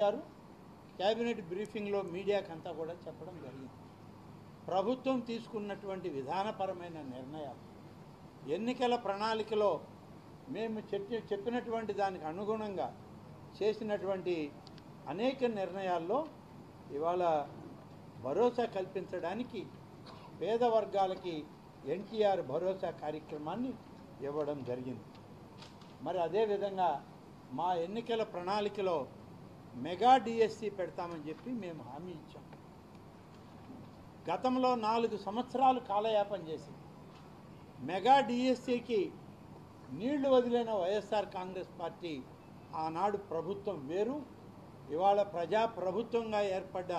గారు కేబినెట్ బ్రీఫింగ్లో మీడియాకంతా కూడా చెప్పడం జరిగింది. ప్రభుత్వం తీసుకున్నటువంటి విధానపరమైన నిర్ణయాలు ఎన్నికల ప్రణాళికలో మేము చెప్పినటువంటి దానికి అనుగుణంగా చేసినటువంటి అనేక నిర్ణయాల్లో ఇవాళ భరోసా కల్పించడానికి పేద వర్గాలకి ఎన్టీఆర్ భరోసా కార్యక్రమాన్ని ఇవ్వడం జరిగింది. మరి అదేవిధంగా మా ఎన్నికల ప్రణాళికలో మెగా డిఎస్సి పెడతామని చెప్పి మేము హామీ ఇచ్చాం. గతంలో 4 సంవత్సరాలు కాలయాపన చేసి మెగా డిఎస్సికి నీళ్లు వదిలిన వైఎస్ఆర్ కాంగ్రెస్ పార్టీ ఆనాడు ప్రభుత్వం వేరు, ఇవాళ ప్రజా ప్రభుత్వంగా ఏర్పడ్డ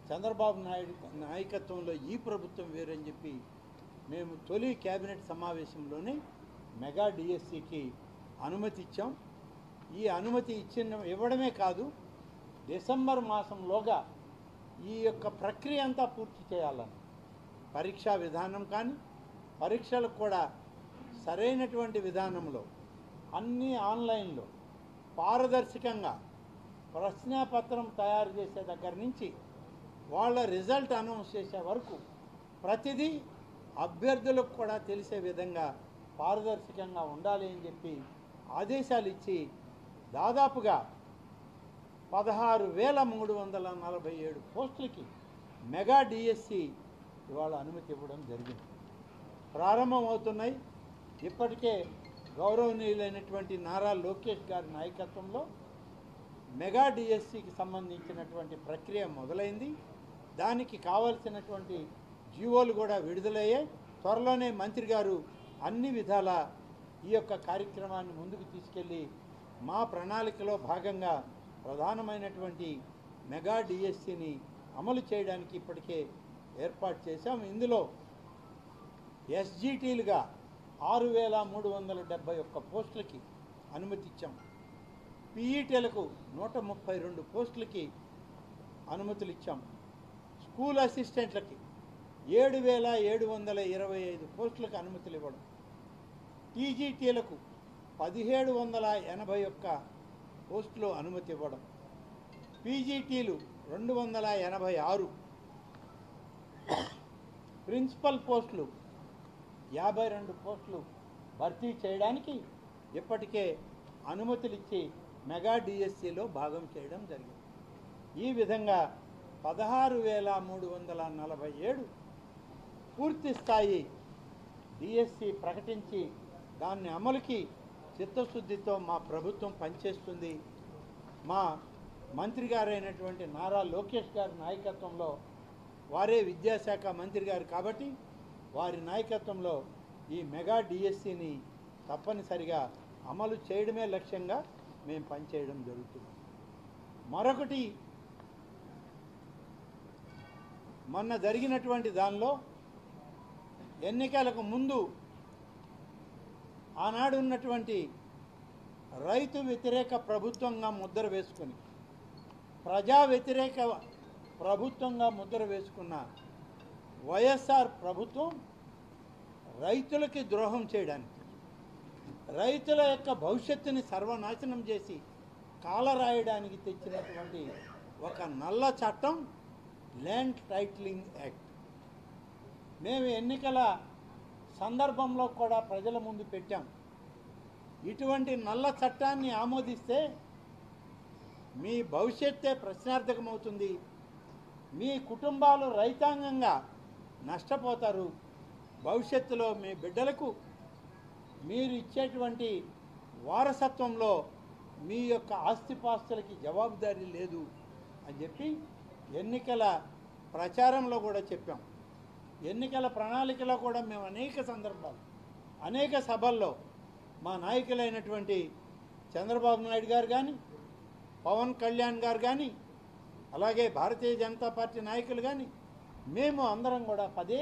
చంద్రబాబు నాయుడు నాయకత్వంలో ఈ ప్రభుత్వం వేరు అని చెప్పి మేము తొలి కేబినెట్ సమావేశంలోనే మెగా డిఎస్సికి అనుమతి ఇచ్చాం. ఈ అనుమతి ఇవ్వడమే కాదు, డిసెంబర్ మాసంలోగా ఈ యొక్క ప్రక్రియ అంతా పూర్తి చేయాలని, పరీక్షా విధానం కానీ పరీక్షలకు కూడా సరైనటువంటి విధానంలో అన్నీ ఆన్లైన్లో పారదర్శకంగా ప్రశ్నాపత్రం తయారు చేసే దగ్గర నుంచి వాళ్ళ రిజల్ట్ అనౌన్స్ చేసే వరకు ప్రతిదీ అభ్యర్థులకు కూడా తెలిసే విధంగా పారదర్శకంగా ఉండాలి అని చెప్పి ఆదేశాలు ఇచ్చి దాదాపుగా 16,347 పోస్టులకి మెగా డిఎస్సి ఇవాళ అనుమతి ఇవ్వడం జరిగింది. ప్రారంభమవుతున్నాయి. ఇప్పటికే గౌరవనీయులైనటువంటి నారా లోకేష్ గారి నాయకత్వంలో మెగా డిఎస్సికి సంబంధించినటువంటి ప్రక్రియ మొదలైంది. దానికి కావలసినటువంటి జీవోలు కూడా విడుదలయ్యాయి. త్వరలోనే మంత్రి గారు అన్ని విధాల ఈ యొక్క కార్యక్రమాన్ని ముందుకు తీసుకెళ్ళి మా ప్రణాళికలో భాగంగా ప్రధానమైనటువంటి మెగా డిఎస్సిని అమలు చేయడానికి ఇప్పటికే ఏర్పాటు చేశాం. ఇందులో ఎస్జిటీలుగా 6,371 పోస్టులకి అనుమతి ఇచ్చాం. పీఈటీలకు 132 పోస్టులకి అనుమతులు ఇచ్చాం. స్కూల్ అసిస్టెంట్లకి 7,725 పోస్టులకు అనుమతులు ఇవ్వడం, టీజీటీలకు 1,781 పోస్టులు అనుమతి ఇవ్వడం, పీజీటీలు 286, ప్రిన్సిపల్ పోస్టులు 52 పోస్టులు భర్తీ చేయడానికి ఇప్పటికే అనుమతులు ఇచ్చి మెగా డిఎస్సిలో భాగం చేయడం జరిగింది. ఈ విధంగా 16,347 పూర్తి స్థాయి డిఎస్సి ప్రకటించి దాన్ని అమలుకి చిత్తశుద్ధితో మా ప్రభుత్వం పనిచేస్తుంది. మా మంత్రి గారైనటువంటి నారా లోకేష్ గారి నాయకత్వంలో, వారే విద్యాశాఖ మంత్రి గారు కాబట్టి వారి నాయకత్వంలో ఈ మెగా డిఎస్సిని తప్పనిసరిగా అమలు చేయడమే లక్ష్యంగా మేము పనిచేయడం జరుగుతుంది. మరొకటి, మొన్న జరిగినటువంటి దానిలో ఎన్నికలకు ముందు ఆనాడు ఉన్నటువంటి రైతు వ్యతిరేక ప్రభుత్వంగా ముద్ర వేసుకుని ప్రజా వ్యతిరేక ప్రభుత్వంగా ముద్ర వేసుకున్న వైఎస్ఆర్ ప్రభుత్వం రైతులకి ద్రోహం చేయడానికి, రైతుల యొక్క భవిష్యత్తుని సర్వనాశనం చేసి కాలరాయడానికి తెచ్చినటువంటి ఒక నల్ల చట్టం ల్యాండ్ టైటిలింగ్ యాక్ట్. మేము ఎన్నికల సందర్భంలో కూడా ప్రజల ముందు పెట్టాం. ఇటువంటి నల్ల చట్టాన్ని ఆమోదిస్తే మీ భవిష్యత్తే ప్రశ్నార్థకమవుతుంది, మీ కుటుంబాలు రైతాంగంగా నష్టపోతారు, భవిష్యత్తులో మీ బిడ్డలకు మీరు ఇచ్చేటువంటి వారసత్వంలో మీ యొక్క ఆస్తిపాస్తులకి జవాబుదారీ లేదు అని చెప్పి ఎన్నికల ప్రచారంలో కూడా చెప్పాం. ఎన్నికల ప్రణాళికలో కూడా మేము అనేక సందర్భాలు, అనేక సభల్లో మా నాయకులైనటువంటి చంద్రబాబు నాయుడు గారు కానీ, పవన్ కళ్యాణ్ గారు కానీ, అలాగే భారతీయ జనతా పార్టీ నాయకులు కానీ, మేము అందరం కూడా పదే